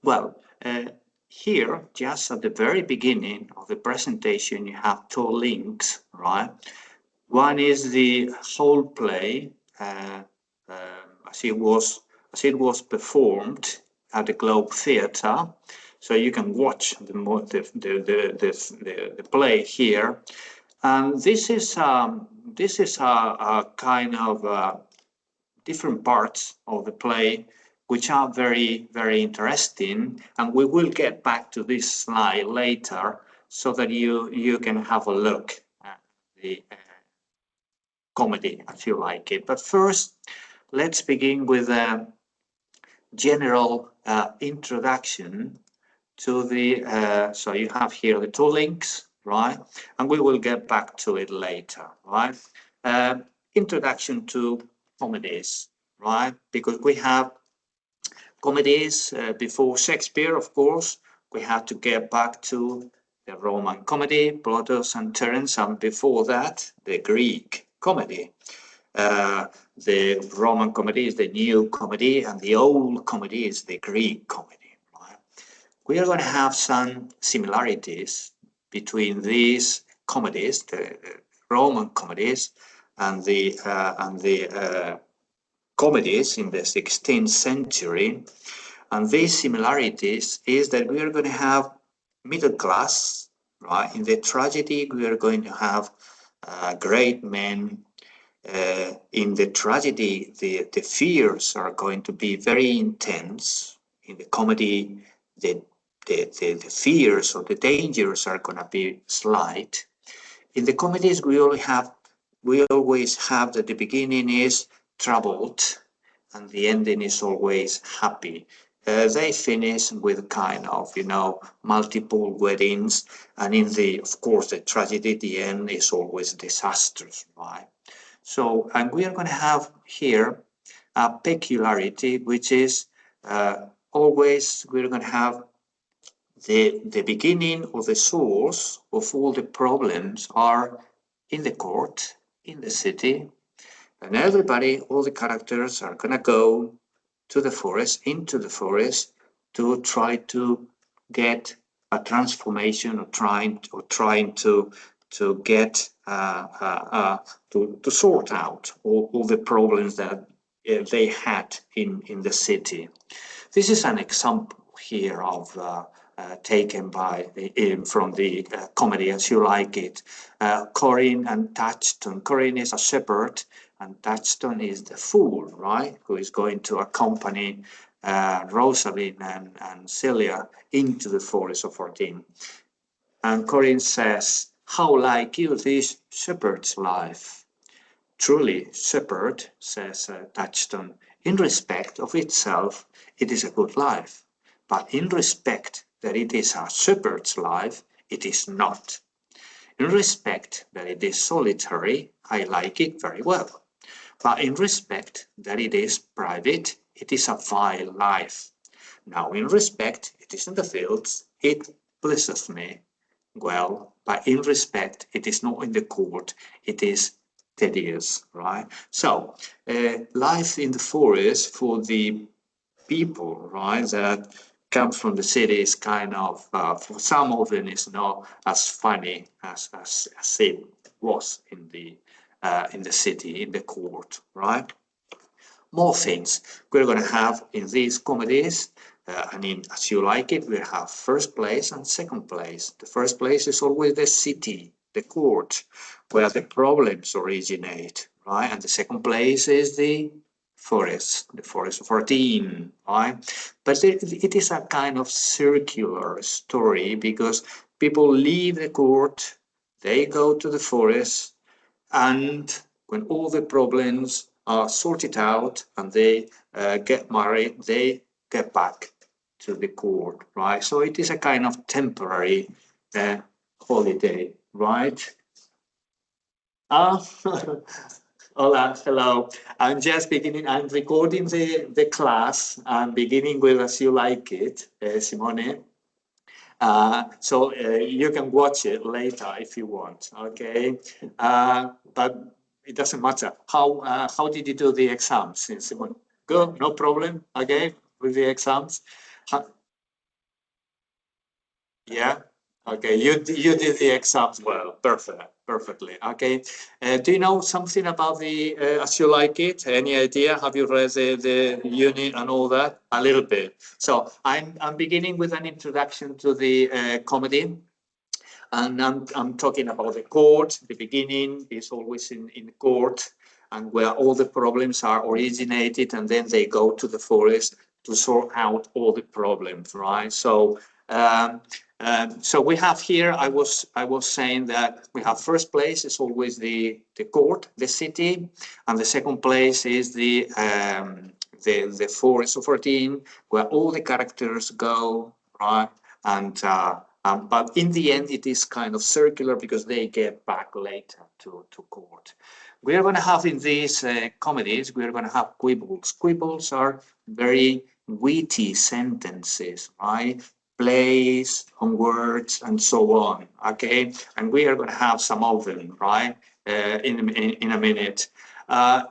Well, here, just at the very beginning of the presentation, you have two links, right? One is the whole play as it was performed at the Globe Theatre. So you can watch the play here, and this is a kind of different parts of the play which are very, very interesting, and we will get back to this slide later so that you can have a look at the comedy as you like it. But first, let's begin with a general introduction to the, so you have here the two links, right? And we will get back to it later, right? Introduction to comedies, right? Because we have comedies before Shakespeare, of course. We have to get back to the Roman comedy, Plautus and Terence, and before that, the Greek comedy. The Roman comedy is the new comedy, and the old comedy is the Greek comedy. Right? We are going to have some similarities between these comedies, the Roman comedies, and the comedies in the 16th century. And these similarities is that we are going to have middle class, right? In the tragedy, we are going to have great men. In the tragedy, the fears are going to be very intense. In the comedy, the fears or the dangers are going to be slight. In the comedies, we always have that the beginning is troubled and the ending is always happy. They finish with kind of, multiple weddings, and of course, the tragedy at the end is always disastrous, right? So, and we are going to have here a peculiarity, which is always we're going to have the beginning or the source of all the problems are in the court, in the city, and everybody, all the characters are going to go to the forest, into the forest, to try to get a transformation or trying to get to sort out all the problems that they had in the city. This is an example here of taken from the comedy As You Like It. Corin and Touchstone. Corin is a shepherd and Touchstone is the fool, right? Who is going to accompany Rosalind and Celia into the forest of Arden. And Corin says, "How like you this shepherd's life?" "Truly, shepherd," says Touchstone, "in respect of itself, it is a good life. But in respect that it is a shepherd's life, it is not. In respect that it is solitary, I like it very well. But in respect that it is private, it is a vile life. Now in respect it is in the fields, it pleaseth me well, but in respect it is not in the court, it is tedious," right? So life in the forest for the people, right, that come from the city is kind of, for some of them, is not as funny as it was in the city, in the court, right? More things we're going to have in these comedies. As You Like It, we have first place and second place. The first place is always the city, the court, where the problems originate, right? And the second place is the forest of Arden, right? But it is a kind of circular story because people leave the court, they go to the forest, and when all the problems are sorted out and they get married, they get back to the court, right? So it is a kind of temporary holiday, right? Hola, hello. I'm just beginning, I'm recording the class. I'm beginning with As You Like It, Simone. So you can watch it later if you want, okay? But it doesn't matter. How did you do the exams, Simone? Good, no problem, okay? with the exams? Ha- Yeah. Okay. You did the exams well. Perfectly. Okay. Do you know something about the As You Like It? Any idea? Have you read the unit and all that? A little bit. So I'm beginning with an introduction to the comedy. And I'm talking about the court. The beginning is always in court, and where all the problems are originated, and then they go to the forest to sort out all the problems, right? So we have here. I was saying that we have first place is always the court, the city, and the second place is the forest of 14, where all the characters go, right? But in the end, it is kind of circular because they get back later to court. We are going to have in these comedies, we are going to have quibbles. Quibbles are very witty sentences, right? Plays on words and so on, okay? And we are going to have some of them, right? In a minute.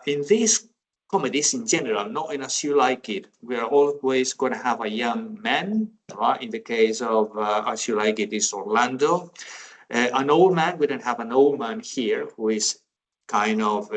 In these comedies in general, not in As You Like It, we are always going to have a young man, right? In the case of As You Like It is Orlando. An old man, we don't have an old man here who is kind of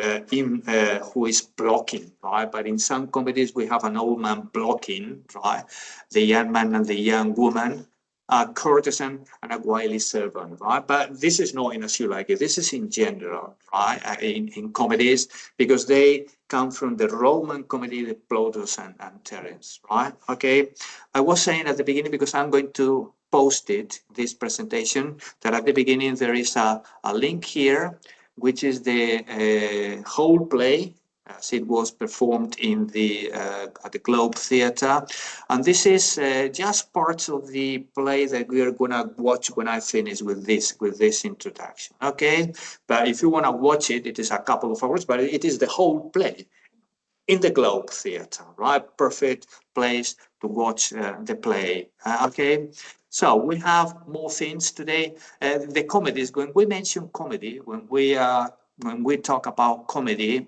who is blocking, right? But in some comedies, we have an old man blocking, right? The young man and the young woman, a courtesan and a wily servant, right? But this is not in As You Like It. This is in general, right? In comedies, because they come from the Roman comedy, the Plautus and Terence, right? Okay. I was saying at the beginning, because I'm going to post it, this presentation, that at the beginning there is a link here, which is the whole play as it was performed in at the Globe Theatre. And this is just parts of the play that we are going to watch when I finish with this introduction. Okay, but if you want to watch it, it is a couple of hours, but it is the whole play in the Globe Theatre, right? Perfect place to watch the play. Okay, so we have more things today. The comedies. When we mention comedy, when we talk about comedy,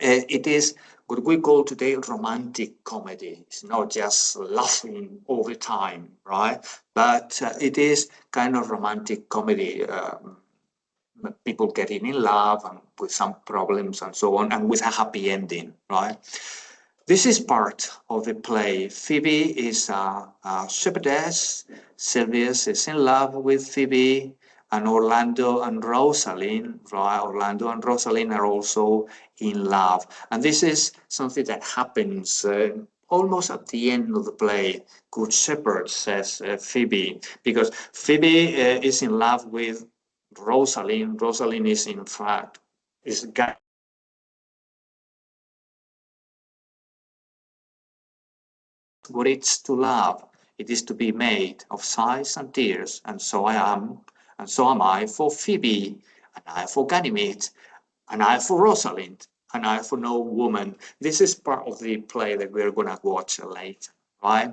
it is what we call today romantic comedy. It's not just laughing all the time, right? But it is kind of romantic comedy. People getting in love and with some problems and so on, and with a happy ending, right? This is part of the play. Phoebe is a shepherdess. Sylvius is in love with Phoebe, and Orlando and Rosalind, right? Orlando and Rosalind are also in love. And this is something that happens almost at the end of the play. Good Shepherd, says Phoebe, because Phoebe is in love with Rosalind. Rosalind is, in fact, is what it's to love. It is to be made of sighs and tears, and so I am, and so am I for Phoebe, and I for Ganymede, and I for Rosalind, and I for no woman. This is part of the play that we're going to watch later, right?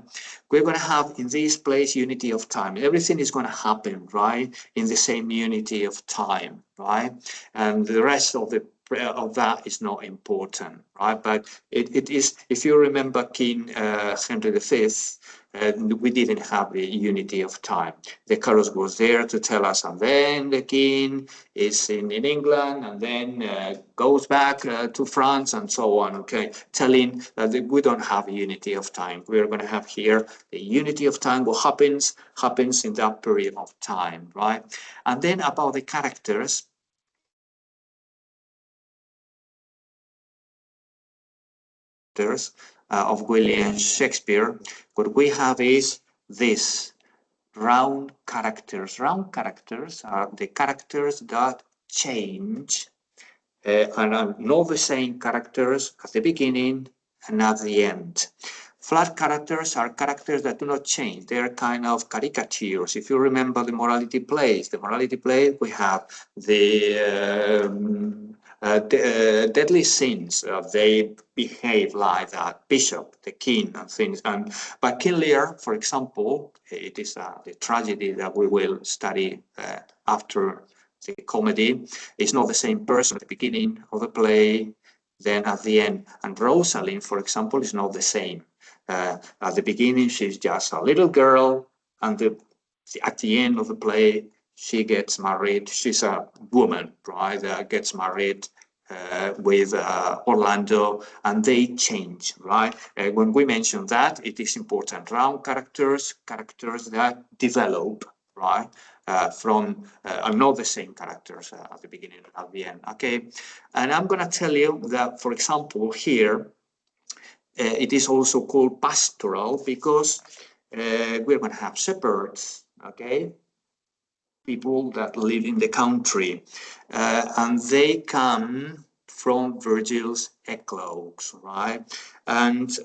We're going to have in this place unity of time. Everything is going to happen, right, in the same unity of time, right? And the rest of that is not important, right? But it is, if you remember King Henry V, we didn't have the unity of time. The chorus was there to tell us, and then the king is in England, and then goes back to France, and so on, okay? Telling that we don't have a unity of time. We're going to have here the unity of time. What happens in that period of time, right? And then about the characters, of William Shakespeare, what we have is this round characters. Round characters are the characters that change and are not the same characters at the beginning and at the end. Flat characters are characters that do not change. They're kind of caricatures. If you remember the morality plays, we have deadly sins. They behave like that. Bishop, the king, and things. And but King Lear, for example, it is the tragedy that we will study after the comedy. It's not the same person at the beginning of the play, then at the end. And Rosalind, for example, is not the same. At the beginning, she's just a little girl, and at the end of the play, she gets married. She's a woman, right? Gets married with Orlando, and they change, right? When we mention that, it is important. Round characters that develop, right? Are not the same characters at the beginning and at the end, okay? And I'm going to tell you that, for example, here, it is also called pastoral because we're going to have shepherds, okay? People that live in the country, and they come from Virgil's eclogues, right? And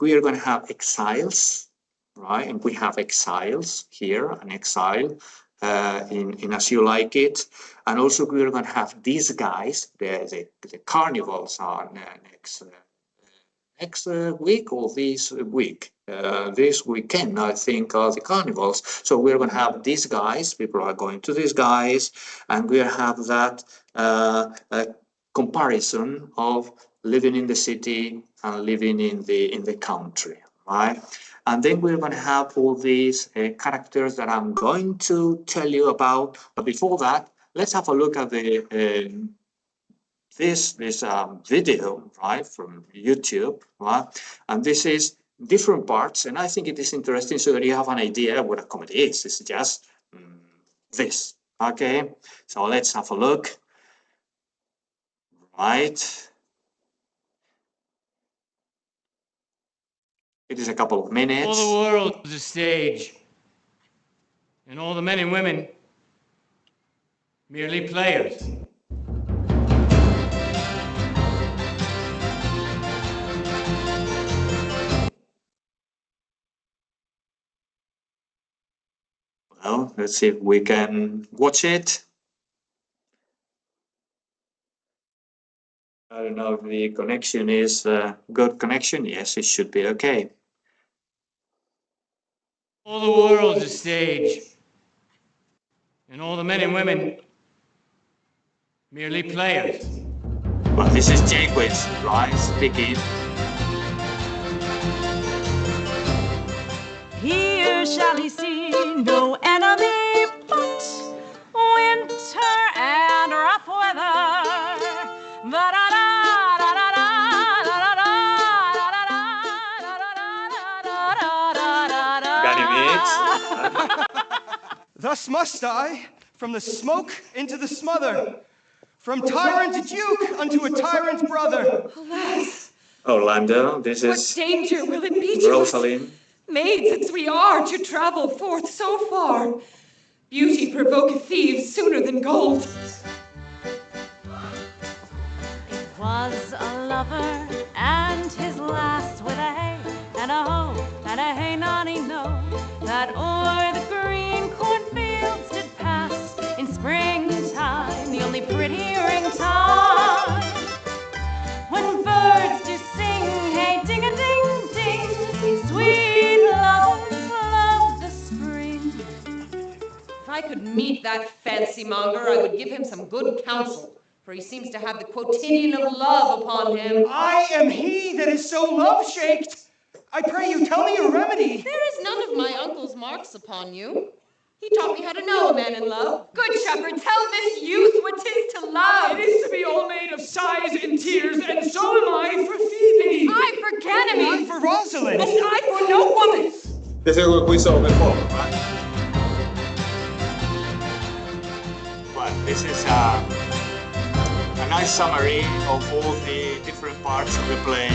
we are going to have exiles, right? And we have exiles here, an exile in As You Like It. And also we are going to have these guys, the carnivals are next week or this week. This weekend, I think, are the carnivals. So we're going to have these guys, people are going to these guys, and we'll have that comparison of living in the city and living in the country, right? And then we're going to have all these characters that I'm going to tell you about. But before that, let's have a look at this video, right, from YouTube, right? And this is different parts, and I think it is interesting so that you have an idea what a comedy is. It's just this, okay? So let's have a look, right? It is a couple of minutes. All the world is a stage, and all the men and women merely players. Well, let's see if we can watch it. I don't know if the connection is a good connection. Yes, it should be okay. All the world is a stage, and all the men and women merely players. Well, this is Jaquez, right, speaking. Here shall he see no enemy but winter and rough weather. Thus must I, from the smoke into the smother, from tyrant to duke unto a tyrant brother. Alas, Orlando, this what is danger will it be to us, Rosalind. maids as we are, to travel forth so far? Beauty provoketh thieves sooner than gold. It was a lover and his last with a hey and a ho and a hey nonny no, that o'er the green cornfields did pass in springtime, the only pretty-ring time, when birds do sing, hey ding-a-ding-ding, these sweet lovers love the spring. If I could meet that fancy monger, I would give him some good counsel, for he seems to have the quotidian of love upon him. I am he that is so love-shaked. I pray you, tell me a remedy. There is none of my uncle's marks upon you. He taught me how to know a man in love. Good shepherd, tell this youth what 'tis to love. It is to be all made of sighs and tears, and so am I for Phoebe. I for Ganymede, For Rosalind. and I for no woman. This is what we saw before, right? Well, this is a nice summary of all the different parts of the play.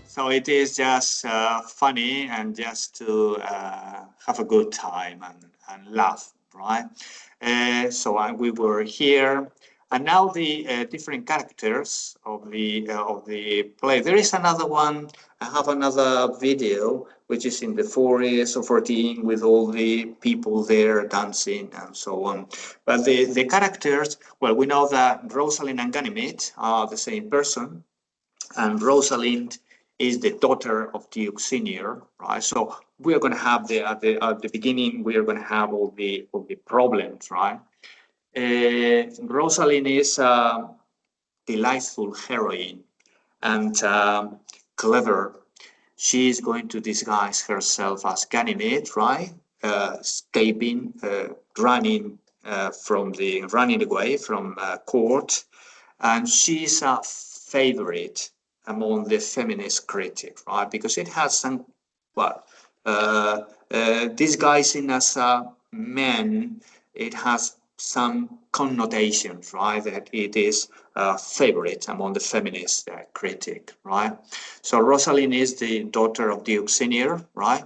So it is just funny and just to have a good time and laugh, right? So we were here, and now the different characters of the play. There is another one. I have another video which is in the forest of 14 with all the people there dancing and so on. But the characters, well, we know that Rosalind and Ganymede are the same person, and Rosalind is the daughter of Duke Senior, right? So we are going to have at the beginning, we are going to have all the problems, right? Rosalind is delightful heroine and clever. She is going to disguise herself as Ganymede, right? Escaping, running away from court, and she's a favorite among the feminist critic, right? Because it has some, well, disguising as a man, it has some connotations, right? That it is a favorite among the feminist critic, right? So Rosalind is the daughter of Duke Senior, right?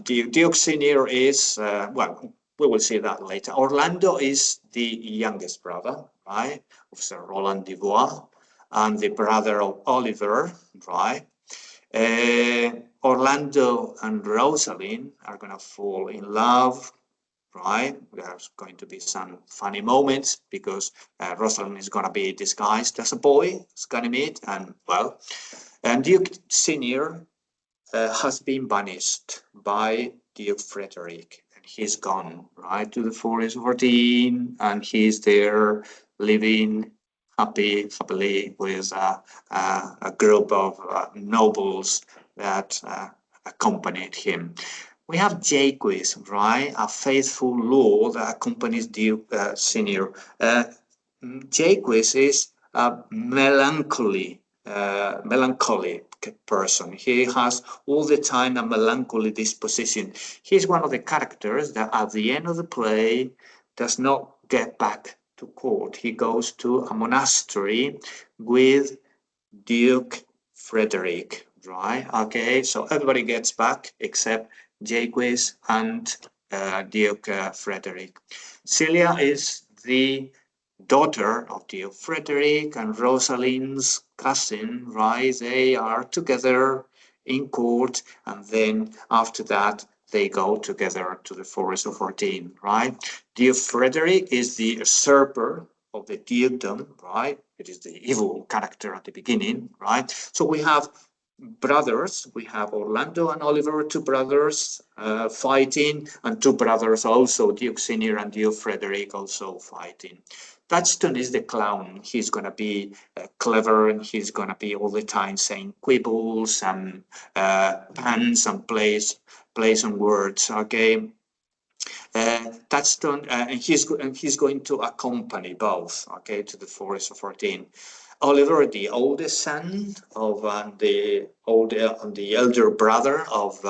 Duke Senior is, well, we will see that later. Orlando is the youngest brother, right, of Sir Roland de Bois, and the brother of Oliver, right? Orlando and Rosalind are going to fall in love, right? There's going to be some funny moments because Rosalind is going to be disguised as a boy, as Ganymede, and well, and Duke Senior has been banished by Duke Frederick, and he's gone right to the forest of Ardennes, and he's there living happily with a group of nobles that accompanied him. We have Jaques, right, a faithful lord that accompanies Duke Senior. Jaques is a melancholy person. He has all the time a melancholy disposition. He's one of the characters that at the end of the play does not get back to court. He goes to a monastery with Duke Frederick, right? Okay, so everybody gets back except Jaques and Duke Frederick. Celia is the daughter of Duke Frederick and Rosalind's cousin, right? They are together in court, and then after that, they go together to the forest of Ardennes, right? Duke Frederick is the usurper of the dukedom, right? It is the evil character at the beginning, right? So we have brothers. We have Orlando and Oliver, two brothers fighting, and two brothers also, Duke Senior and Duke Frederick, also fighting. Touchstone is the clown. He's going to be clever, and he's going to be all the time saying quibbles and puns and plays on words. Okay. Touchstone, and he's going to accompany both, okay, to the forest of Ardennes. Oliver, the oldest son of the elder brother of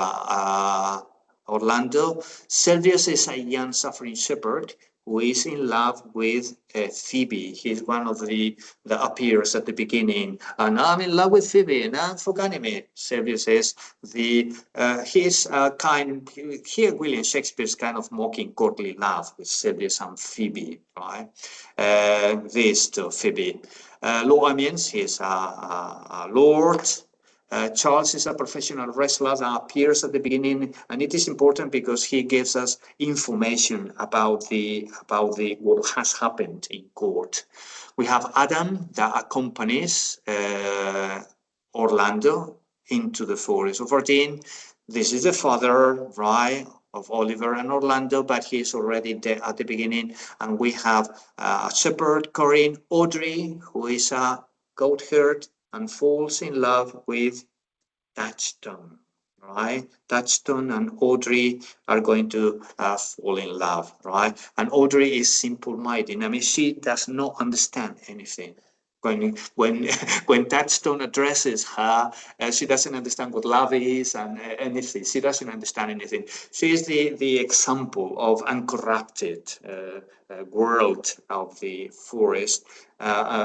Orlando. Servius is a young suffering shepherd who is in love with Phoebe. He's one of the that appears at the beginning, and I'm in love with Phoebe, and I'm for Ganymede. Servius is he's kind. Here, William Shakespeare's kind of mocking courtly love with Servius and Phoebe, right? This to Phoebe. Lord Amiens, he's a lord. Charles is a professional wrestler that appears at the beginning, and it is important because he gives us information about the what has happened in court. We have Adam that accompanies Orlando into the forest of Ardennes. This is the father, right, of Oliver and Orlando, but he's already dead at the beginning. And we have a shepherd, Corinne, Audrey, who is a goat herd and falls in love with Touchstone, right? Touchstone and Audrey are going to fall in love, right? And Audrey is simple-minded. I mean, she does not understand anything. When Touchstone addresses her, she doesn't understand what love is and anything. She doesn't understand anything. She is the example of uncorrupted world of the forest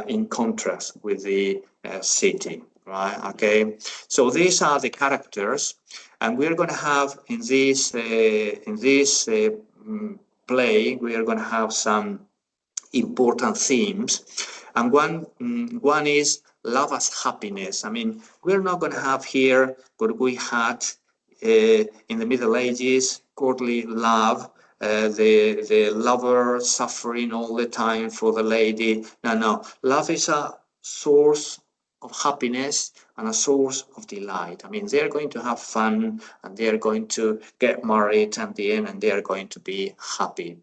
in contrast with the city, right? Okay, so these are the characters, and we're going to have in this play, we are going to have some important themes, and one is love as happiness. I mean, we're not going to have here what we had in the Middle Ages, courtly love, the lover suffering all the time for the lady. No, love is a source of happiness and a source of delight. I mean, they're going to have fun, and they're going to get married at the end, and they're going to be happy,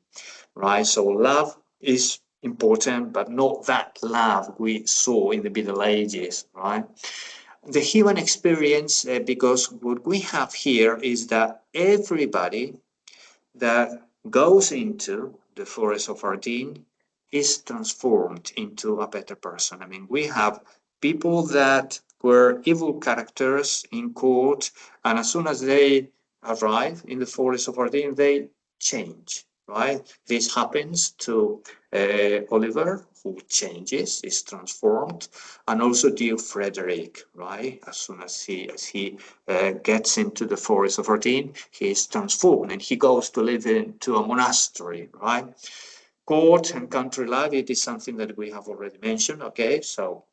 right? So love is important, but not that love we saw in the Middle Ages, right? The human experience, because what we have here is that everybody that goes into the forest of Ardennes is transformed into a better person. I mean, we have people that were evil characters in court, and as soon as they arrive in the forest of Ardennes, they change, right? This happens to Oliver, who changes, is transformed, and also Duke Frederick, right? As soon as he gets into the forest of Ardennes, he is transformed and he goes to live into a monastery, right? Court and country life, it is something that we have already mentioned, okay? So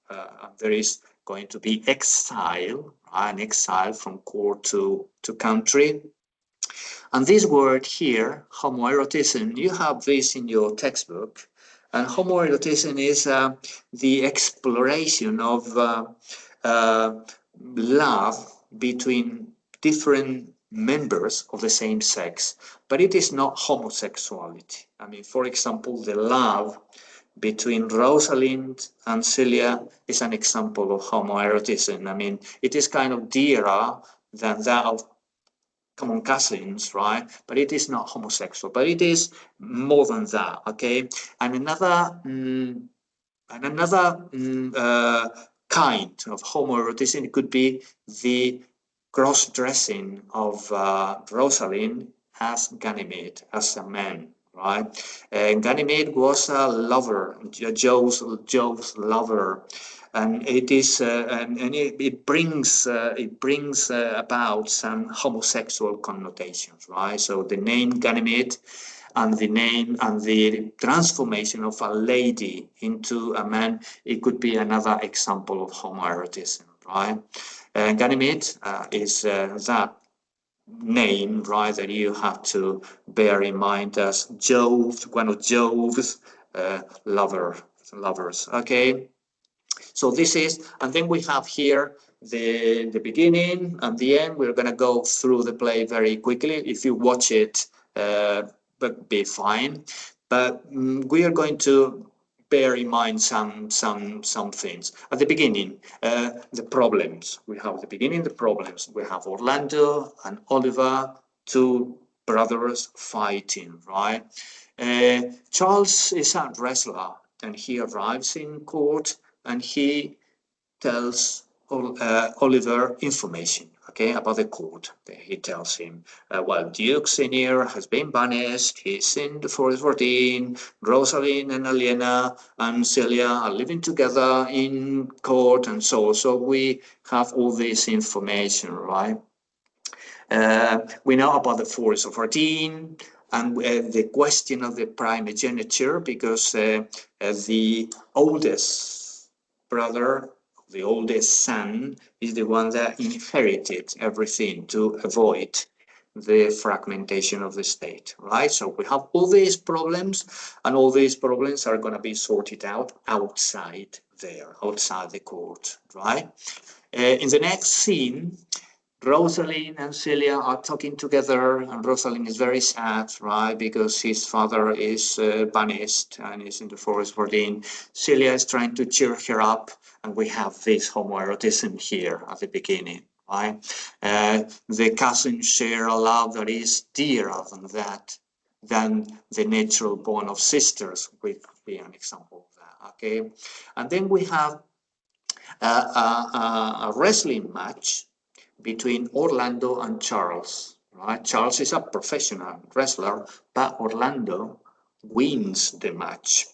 there is going to be exile, an exile from court to country. And this word here, homoerotism, you have this in your textbook. And homoerotism is the exploration of love between different members of the same sex, but it is not homosexuality. I mean, for example, the love between Rosalind and Celia is an example of homoerotism. I mean, it is kind of dearer than that of common cousins, right? But it is not homosexual, but it is more than that, okay? And another kind of homoeroticism could be the cross-dressing of Rosalind as Ganymede, as a man, right? Ganymede was a lover, Jove's lover, and it is and it brings about some homosexual connotations, right? So the name Ganymede and the name and the transformation of a lady into a man, it could be another example of homoerotism, right? Ganymede is that name, right, that you have to bear in mind as Jove, one of Jove's lovers, okay? So this is, and then we have here the beginning and the end. We're going to go through the play very quickly. If you watch it, but be fine. But we are going to bear in mind some things. At the beginning, the problems. We have the beginning, the problems. We have Orlando and Oliver, two brothers fighting, right? Charles is a wrestler and he arrives in court and he tells Oliver information, okay, about the court. He tells him, well, Duke Senior has been banished, he's in the forest 14, Rosalind and Aliena and Celia are living together in court, and so we have all this information, right? We know about the forest of 14, and the question of the primogeniture, because the oldest brother, the oldest son, is the one that inherited everything to avoid the fragmentation of the state, right? So we have all these problems, and all these problems are going to be sorted out outside there, outside the court, right? In the next scene, Rosalind and Celia are talking together, and Rosalind is very sad, right, because his father is banished and is in the forest for Dean. Celia is trying to cheer her up, and we have this homoerotism here at the beginning, right? The cousins share a love that is dearer than the natural bond of sisters, which would be an example of that, okay? And then we have a wrestling match between Orlando and Charles, right? Charles is a professional wrestler, but Orlando wins the match.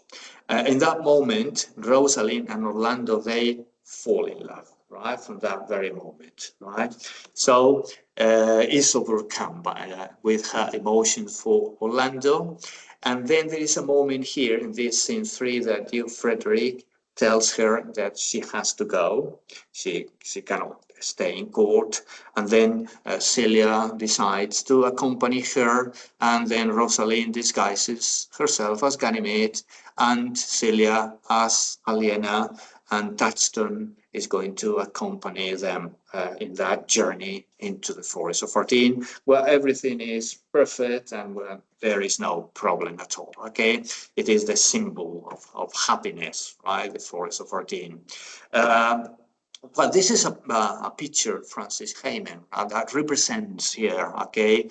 In that moment, Rosalind and Orlando, they fall in love, right? From that very moment, right? So is overcome by with her emotions for Orlando. And then there is a moment here in this scene 3 that Duke Frederick tells her that she has to go. She cannot stay in court, and then Celia decides to accompany her, and then Rosalind disguises herself as Ganymede and Celia as Aliena, and Touchstone is going to accompany them in that journey into the Forest of Fortin, where everything is perfect and where there is no problem at all. Okay, it is the symbol of happiness, right? The Forest of Fortin. But this is a picture, Francis Heyman, that represents here, okay,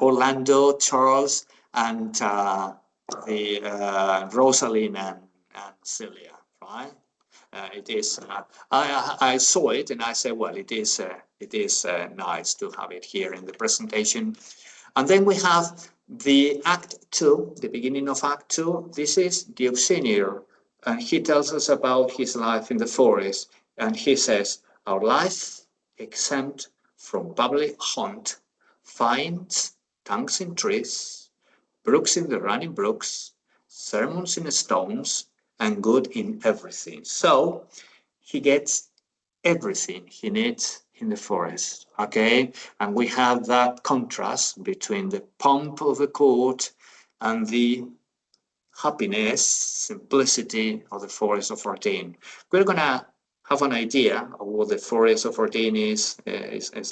Orlando, Charles, and the Rosalind and Celia, right? It is. I saw it and I said, well, it is nice to have it here in the presentation. And then we have the Act 2, the beginning of Act 2. This is the auctioneer, and he tells us about his life in the forest. And he says, our life exempt from public hunt, finds tongues in trees, brooks in the running brooks, sermons in stones, and good in everything. So he gets everything he needs in the forest, okay? And we have that contrast between the pomp of the court and the happiness, simplicity of the Forest of Fortin. We're gonna have an idea of what the Forest of Fortin is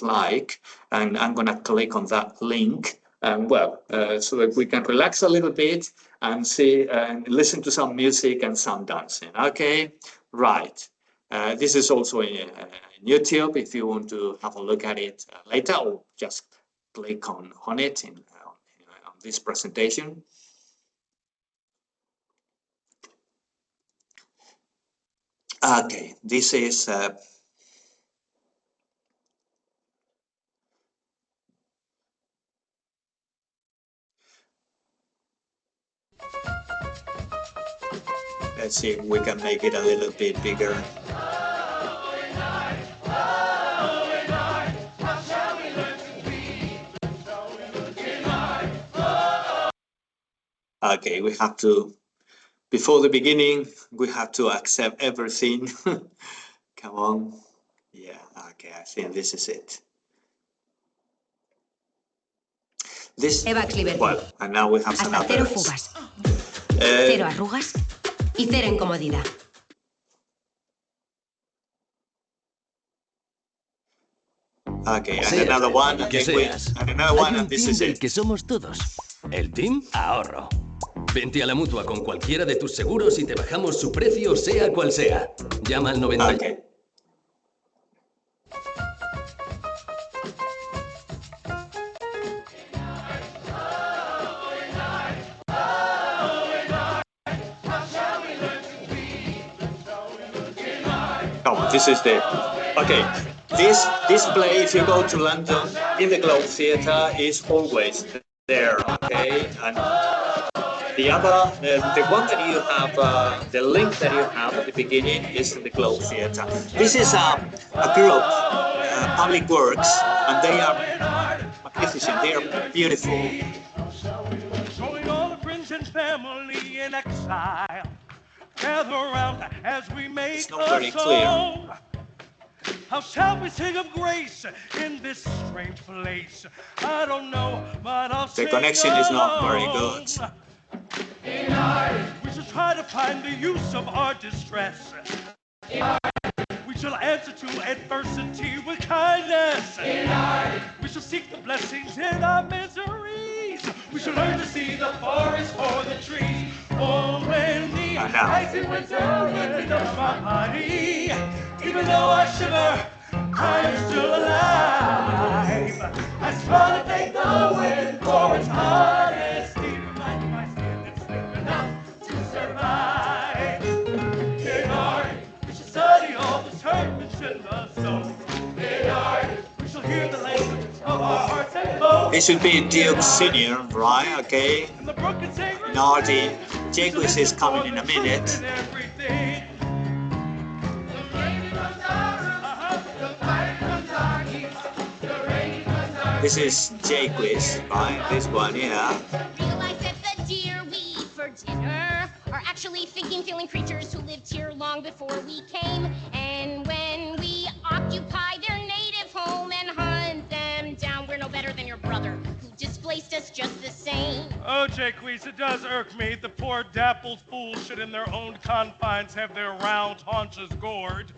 like, and I'm gonna click on that link, and so that we can relax a little bit and see and listen to some music and some dancing. Okay, right. This is also in YouTube if you want to have a look at it later, or just click on it on this presentation. Okay, this is let's see if we can make it a little bit bigger. Okay, we have to, before the beginning, we have to accept everything. Come on. Yeah, okay, I think this is it. This, well, and now we have some Hasta cero others. fugas, cero arrugas y cero incomodidad. Okay, and another one, and que then we, seas. and another one, Hay un and this team is del it. que somos todos. El Team Ahorro. Vente a la Mutua con cualquiera de tus seguros y te bajamos su precio sea cual sea. Llama al 90. Okay. Oh, this is the, okay. This display, if you go to London, in the Globe Theatre, is always there, okay? And the other, the one that you have, the link that you have at the beginning is in the Globe Theatre. This is a group, Public Works, and they are magnificent, they are beautiful. Showing all the friends and family in exile. Gather around as we make it's not very clear. How shall we sing of grace in this strange place? I don't know, but I'll The connection is not very good. We shall try to find the use of our distress. We shall answer to adversity with kindness. We shall seek the blessings in our miseries. We shall learn to see the forest for the trees. Oh, when the icy winter wind of my body, even though I shiver, I am still alive. I smile to thank the wind for its honesty. Remind my skin it's thick enough to survive. In art, we shall study all the turbulence in the soul. In art, we shall hear the language of our hearts and bones. It should be Duke Senior, right? Okay. Nardi, Jaguis is coming in a minute. This is Jaguis, right? This one, yeah. Realize that the deer we eat for dinner are actually thinking, feeling creatures who lived here long before we came. And when we occupy their native home and hunt them down, we're no better than your brother, who displaced us just the same. know, Jaques, it does irk me. The poor dappled fools should in their own confines have their round haunches gored.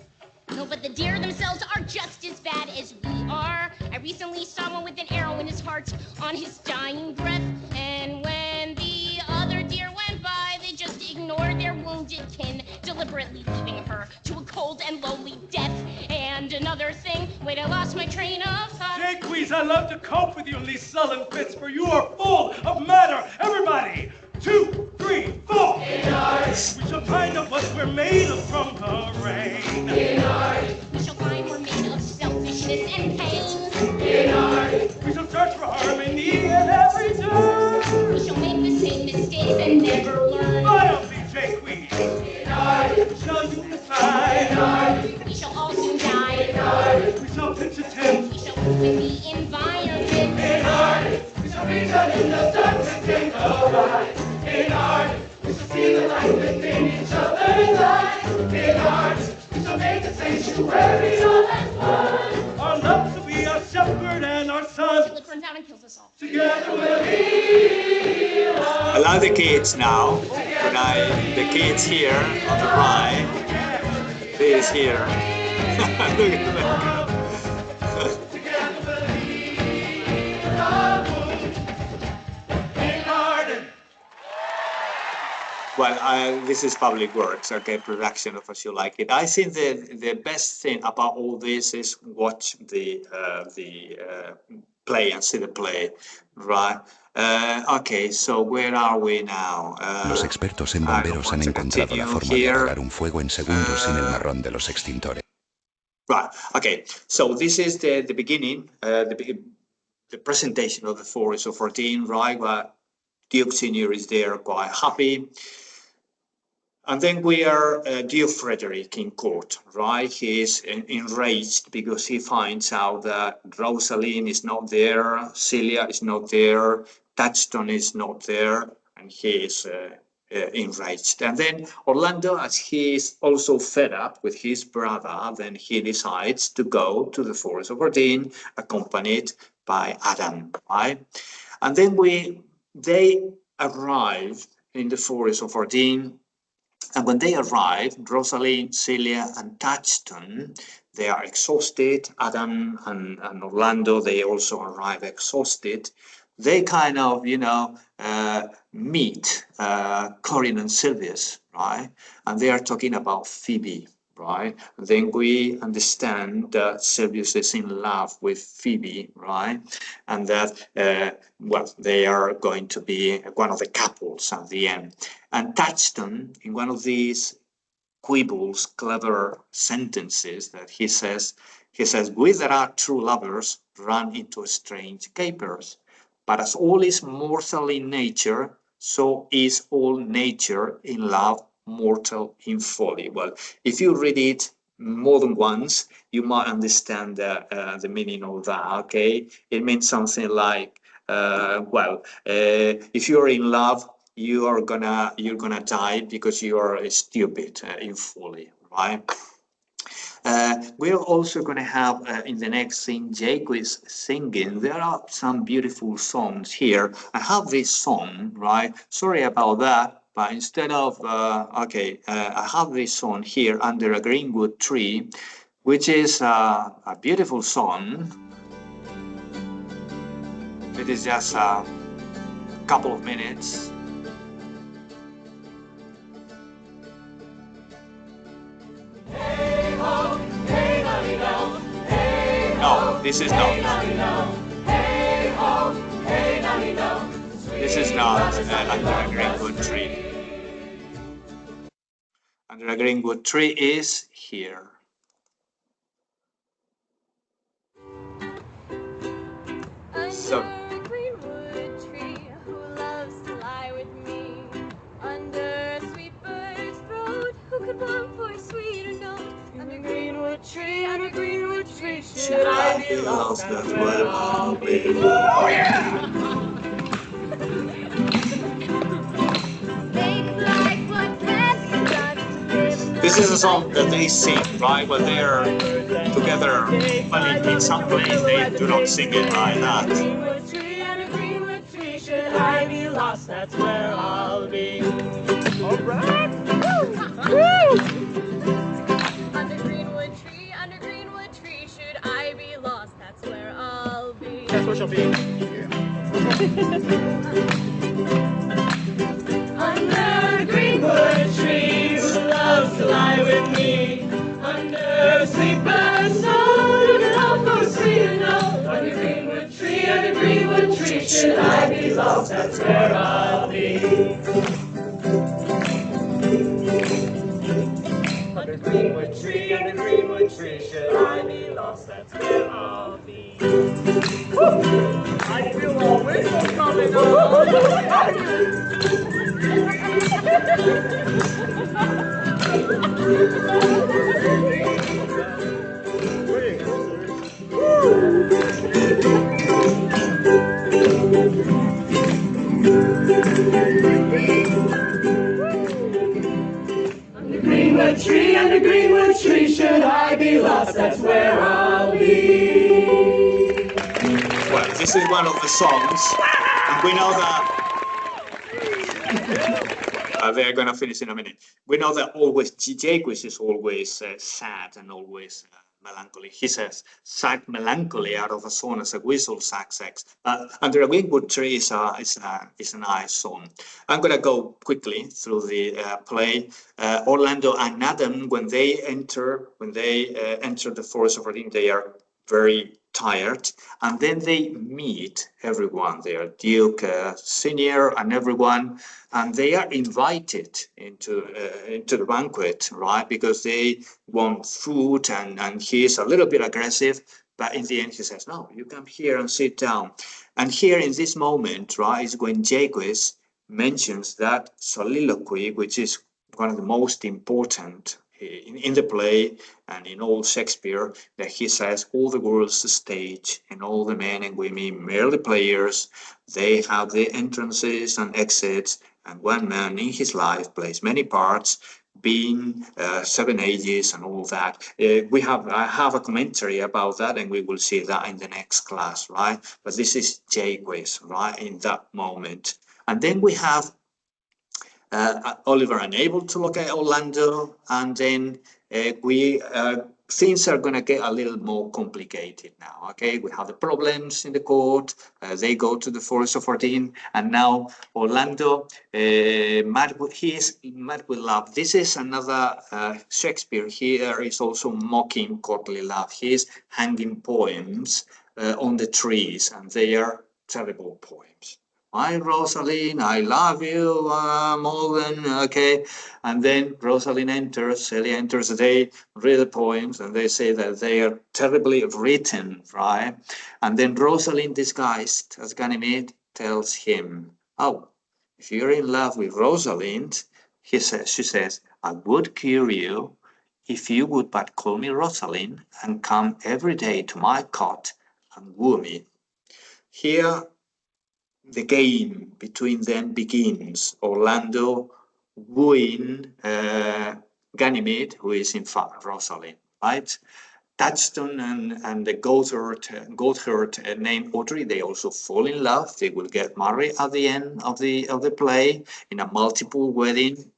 No, but the deer themselves are just as bad as we are. I recently saw one with an arrow in his heart on his dying breath. And when the other deer went by, they just ignored their wounded kin, deliberately leaving her to a cold and lonely death. And another thing, wait, I lost my train of thought. Jaques, I love to cope with you in these sullen fits, for you are full of matter. Everybody, 2, 3, 4. In art. We shall find out what we're made of from the rain. In art. We shall find we're made of selfishness and pain. In art. We shall search for harmony in every turn. We shall make the same mistakes and never learn. Loyalty, Jaques. In art. We shall unify. In art. We shall all soon die. In art. We shall pitch a tent. We shall ruin the environment. In art. We shall reach out in the dark and take a ride. In art. We shall see the light within each other's eyes. In art. We shall make a sanctuary all at once. Our love shall be our shepherd and our son. Till it burns out and kills us all. Together we'll heal. I love the kids now. When the kids here on the right, this here. Look at them. Well, this is public works, okay, production of As You Like It. I think the best thing about all this is watch the play and see the play, right? Okay, so where are we now? Los expertos en bomberos han encontrado la forma de apagar un fuego en segundos sin el marrón de los extintores. Right, okay, so this is the beginning, the presentation of the Forest of 14, right? Well, Duke Senior is there quite happy. And then we are Duke Frederick in court, right? He is enraged because he finds out that Rosaline is not there, Celia is not there, Touchstone is not there, and he is enraged. And then Orlando, as he is also fed up with his brother, then he decides to go to the Forest of Verdun, accompanied by Adam, right? And then they arrive in the Forest of Verdun. And when they arrive, Rosaline, Celia, and Touchstone, they are exhausted. Adam and Orlando, they also arrive exhausted. They kind of, meet Corin and Silvius, right? And they are talking about Phoebe, right? And then we understand that Silvius is in love with Phoebe, right? And that, they are going to be one of the couples at the end. And Touchstone, in one of these quibbles, clever sentences that he says, we that are true lovers run into strange capers. But as all is mortal in nature, so is all nature in love mortal in folly. Well, if you read it more than once, you might understand the meaning of that, okay? It means something like, if you're in love, you're gonna die because you are stupid in folly, right? We're also going to have in the next scene Jaques singing. There are some beautiful songs here. I have this song, right? Sorry about that, but instead of I have this song here, Under a Greenwood Tree, which is a beautiful song. It is just a couple of minutes. No, this is not. This is not Under a Greenwood Tree. Under a Greenwood Tree is here. So. Under a greenwood tree, who loves to lie with me? Under a sweet bird's throat, who could want for a sweeter note? Under a greenwood tree, should I be lost? That's where I'll be. Oh yeah! This is a song that they sing, right? When they are together, but in some place they do not sing it like that. lost, that's where I'll be. All right. Under greenwood tree, should I be lost, that's where I'll be. That's where she'll be. Under a greenwood tree, who loves to lie with me. Under a sleeper's snow, you can hope for sweet and low. Under greenwood tree, should I be lost, that's where I'll be. Under greenwood tree, should I be lost, that's where I'll be. I feel a whistle coming on. Under greenwood tree, should I be lost, that's where I'll be. Well, this is one of the songs, and we know that they're going to finish in a minute. We know that always Jake is always sad and always melancholy. He says, sad melancholy out of a song as a whistle sack sex. Under a Greenwood Tree is a nice song. I'm going to go quickly through the play. Orlando and Adam, when they enter the Forest of Reading, they are very tired, and then they meet everyone there, Duke Senior and everyone, and they are invited into the banquet, right? Because they want food, and he is a little bit aggressive, but in the end he says, no, you come here and sit down. And here in this moment, right, is when Jaques mentions that soliloquy, which is one of the most important in the play and in all Shakespeare, that he says all the world's a stage and all the men and women merely players. They have the entrances and exits, and one man in his life plays many parts, being 7 ages and all that. I have a commentary about that, and we will see that in the next class, right? But this is Jaques, right, in that moment. And then we have Oliver unable to look at Orlando, and then things are going to get a little more complicated now. Okay, we have the problems in the court. They go to the Forest of Fortin, and now Orlando, he is mad with love. This is another Shakespeare. Here is also mocking courtly love. He is hanging poems on the trees, and they are terrible poems. My Rosalind, I love you more than, okay. And then Rosalind enters, Celia enters, they read the poems, and they say that they are terribly written, right? And then Rosalind, disguised as Ganymede, tells him, oh, if you're in love with Rosalind, she says, I would cure you if you would but call me Rosalind and come every day to my cot and woo me. Here, the game between them begins. Orlando wooing Ganymede, who is in fact Rosalind, right? Touchstone and the Goatherd named Audrey, they also fall in love. They will get married at the end of the play in a multiple wedding.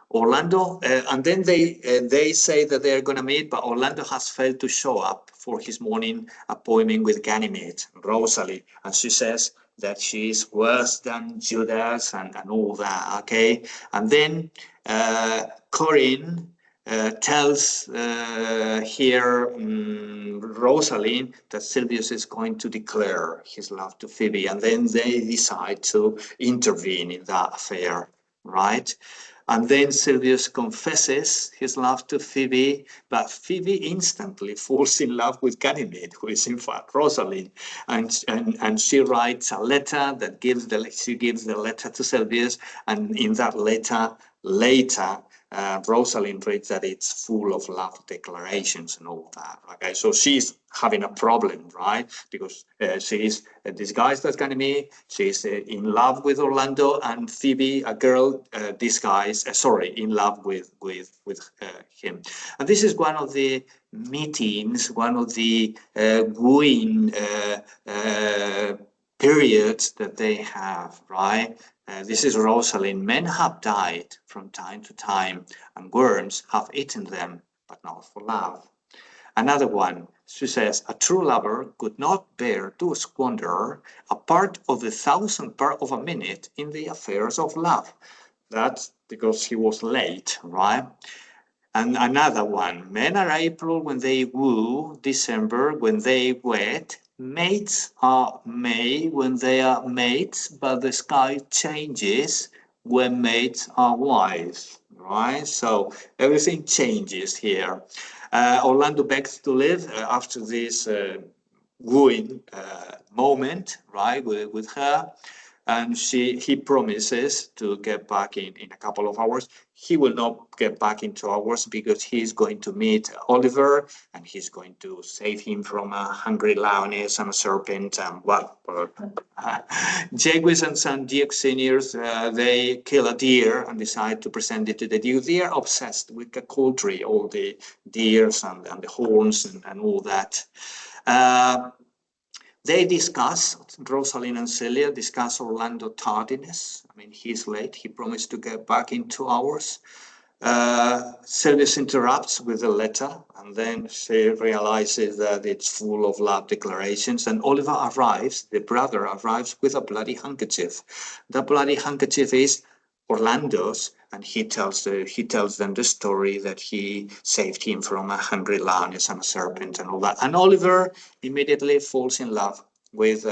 Orlando, and then they say that they're going to meet, but Orlando has failed to show up for his morning appointment with Ganymede, Rosalie, and she says that she is worse than Judas and all that, okay? And then Corinne tells Rosalind that Silvius is going to declare his love to Phoebe, and then they decide to intervene in that affair, right? And then Silvius confesses his love to Phoebe, but Phoebe instantly falls in love with Ganymede, who is in fact Rosalind, and she writes a letter that gives the letter to Silvius, and in that letter later Rosalind reads that it's full of love declarations and all that. Okay, so she's having a problem, right? Because she's disguised as Ganymede, she's in love with Orlando, and Phoebe, a girl in love with him. And this is one of the meetings, one of the wooing periods that they have, right? This is Rosalind. Men have died from time to time, and worms have eaten them, but not for love. Another one, she says, a true lover could not bear to squander a part of the thousandth part of a minute in the affairs of love. That's because he was late, right? And another one, men are April when they woo, December when they wed, mates are May when they are mates, but the sky changes when mates are wives, right? So everything changes here. Orlando begs to live after this wooing moment, right, with her. And he promises to get back in a couple of hours. He will not get back in 2 hours because he's going to meet Oliver and he's going to save him from a hungry lioness and a serpent. And well, Jaques and some Duke seniors, they kill a deer and decide to present it to the Duke. They are obsessed with the poultry, all the deers and the horns and all that. They discuss, Rosalind and Celia discuss Orlando tardiness. I mean, he's late. He promised to get back in 2 hours. Celia interrupts with a letter, and then she realizes that it's full of love declarations. And Oliver arrives, the brother arrives with a bloody handkerchief. The bloody handkerchief is Orlando's, and he tells them the story that he saved him from a hungry lioness and a serpent and all that. And Oliver immediately falls in love with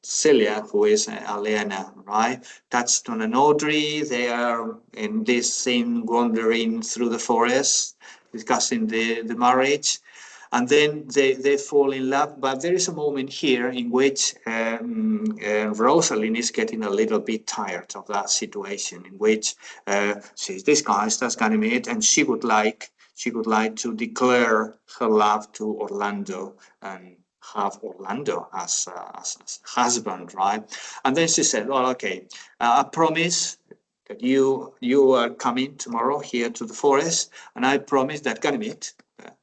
Celia, who is Aliena, right? Touchstone and Audrey, they are in this scene wandering through the forest, discussing the marriage. And then they fall in love. But there is a moment here in which Rosalind is getting a little bit tired of that situation, in which she's disguised as Ganymede, and she would like to declare her love to Orlando and have Orlando as husband, right? And then she said, well, okay, I promise that you are coming tomorrow here to the forest, and I promise that Ganymede,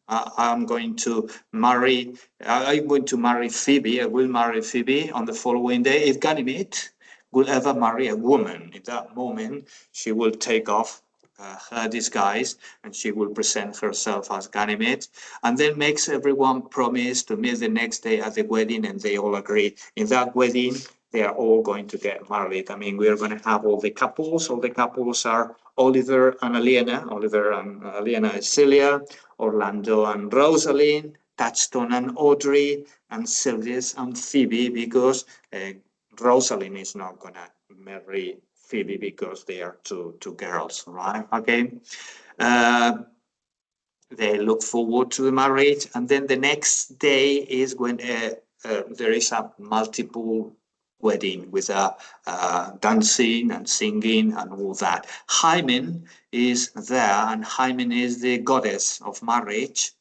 I'm going to marry Phoebe. I will marry Phoebe on the following day. If Ganymede will ever marry a woman, in that moment, she will take off her disguise and she will present herself as Ganymede, and then makes everyone promise to meet the next day at the wedding, and they all agree. In that wedding, they are all going to get married. I mean, we are going to have all the couples. All the couples are Oliver and Aliena. Oliver and Aliena is Celia, Orlando and Rosalind, Touchstone and Audrey, and Sylvius and Phoebe, because Rosalind is not going to marry Phoebe because they are two girls, right? Okay. They look forward to the marriage, and then the next day is when there is a multiple wedding with dancing and singing and all that. Hymen is there, and Hymen is the goddess of marriage.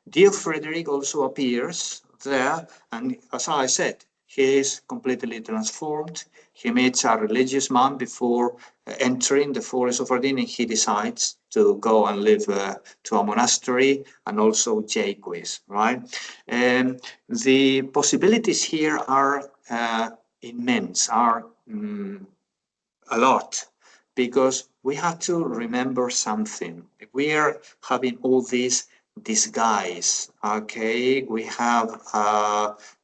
Dear Frederick also appears there, and as I said, he is completely transformed. He meets a religious man before entering the forest of Ardenne, and he decides to go and live to a monastery, and also Jaques, right? The possibilities here are immense, are a lot, because we have to remember something. We are having all this disguise, okay? We have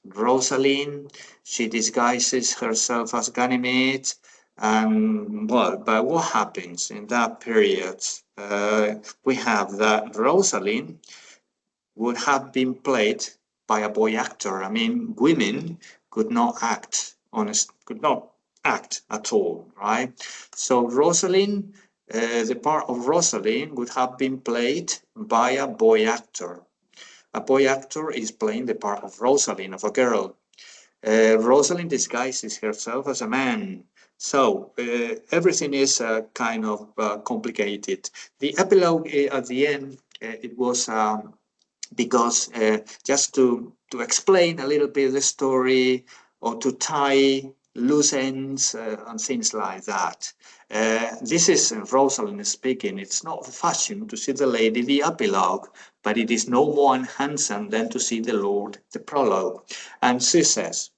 Rosalind, she disguises herself as Ganymede, and well, but what happens in that period? We have that Rosalind would have been played by a boy actor. I mean, women could not act at all, right? So Rosalind, the part of Rosalind would have been played by a boy actor. A boy actor is playing the part of Rosalind, of a girl. Rosalind disguises herself as a man. So everything is kind of complicated. The epilogue at the end, it was because just to explain a little bit the story, or to tie loose ends and things like that. This is Rosalind speaking. It's not fashion to see the lady, the epilogue, but it is no more handsome than to see the Lord, the prologue. And she says,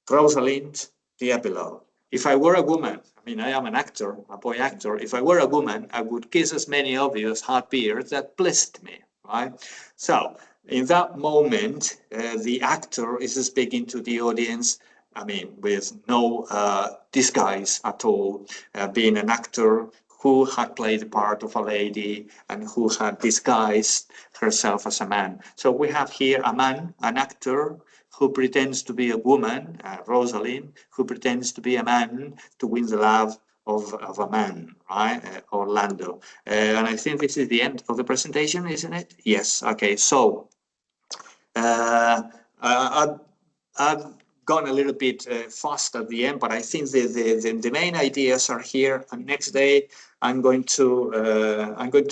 Rosalind, the epilogue. If I were a woman, I mean, I am an actor, a boy actor. If I were a woman, I would kiss as many of you as had beards that pleased me, right? So in that moment, the actor is speaking to the audience, I mean, with no disguise at all, being an actor who had played the part of a lady and who had disguised herself as a man. So we have here a man, an actor, who pretends to be a woman, Rosalind, who pretends to be a man to win the love of a man, right? Orlando. And I think this is the end of the presentation, isn't it? Yes. Okay. So I've gone a little bit fast at the end, but I think the main ideas are here. And next day, I'm going to I'm going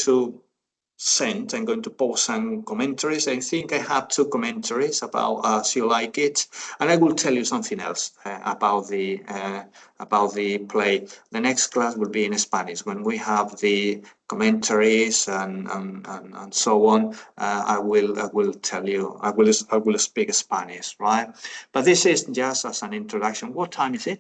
to post some commentaries. I think I have 2 commentaries about As You Like It, and I will tell you something else about the play. The next class will be in Spanish. When we have the commentaries and so on, I will tell you. I will speak Spanish, right? But this is just as an introduction. What time is it?